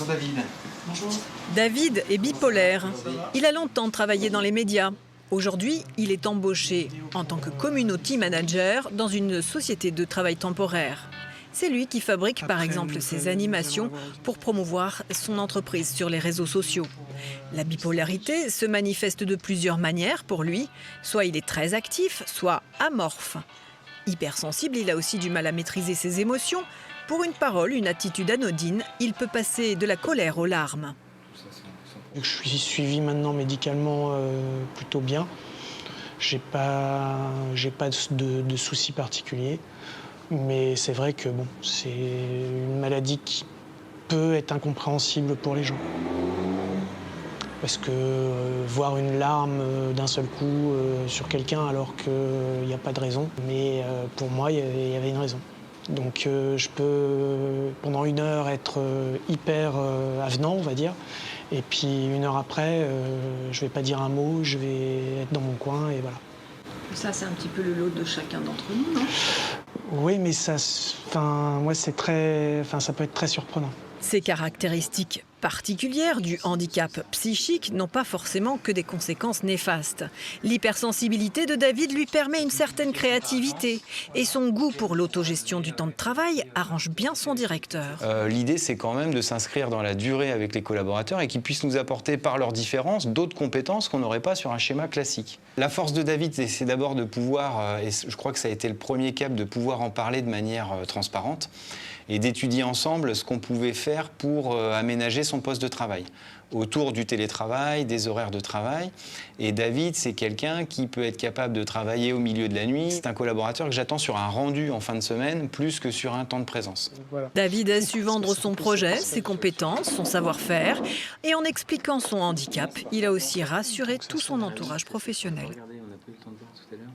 Bonjour David. Bonjour. David est bipolaire. Il a longtemps travaillé dans les médias. Aujourd'hui, il est embauché en tant que community manager dans une société de travail temporaire. C'est lui qui fabrique par exemple ses animations pour promouvoir son entreprise sur les réseaux sociaux. La bipolarité se manifeste de plusieurs manières pour lui. Soit il est très actif, soit amorphe. Hypersensible, il a aussi du mal à maîtriser ses émotions. Pour une parole, une attitude anodine, il peut passer de la colère aux larmes. Je suis suivi maintenant médicalement plutôt bien. J'ai pas de soucis particuliers. Mais c'est vrai que bon, c'est une maladie qui peut être incompréhensible pour les gens. Parce que voir une larme d'un seul coup sur quelqu'un alors qu'il n'y a pas de raison. Mais pour moi, il y avait une raison. Donc je peux pendant 1 heure être hyper avenant, on va dire. Et puis 1 heure après, je vais pas dire un mot, je vais être dans mon coin et voilà. Ça, c'est un petit peu le lot de chacun d'entre nous, non? Oui, mais ça peut être très surprenant. Ces caractéristiques particulières du handicap psychique n'ont pas forcément que des conséquences néfastes. L'hypersensibilité de David lui permet une certaine créativité et son goût pour l'autogestion du temps de travail arrange bien son directeur. L'idée, c'est quand même de s'inscrire dans la durée avec les collaborateurs et qu'ils puissent nous apporter par leurs différences d'autres compétences qu'on n'aurait pas sur un schéma classique. La force de David, c'est d'abord de pouvoir, et je crois que ça a été le premier cap, de pouvoir en parler de manière transparente et d'étudier ensemble ce qu'on pouvait faire pour aménager son poste de travail, autour du télétravail, des horaires de travail. Et David, c'est quelqu'un qui peut être capable de travailler au milieu de la nuit. C'est un collaborateur que j'attends sur un rendu en fin de semaine, plus que sur un temps de présence. Voilà. David a su vendre son projet, ses compétences, son savoir-faire. Et en expliquant son handicap, il a aussi rassuré tout son entourage professionnel. Regardez, on n'a pas eu le temps de voir tout à l'heure.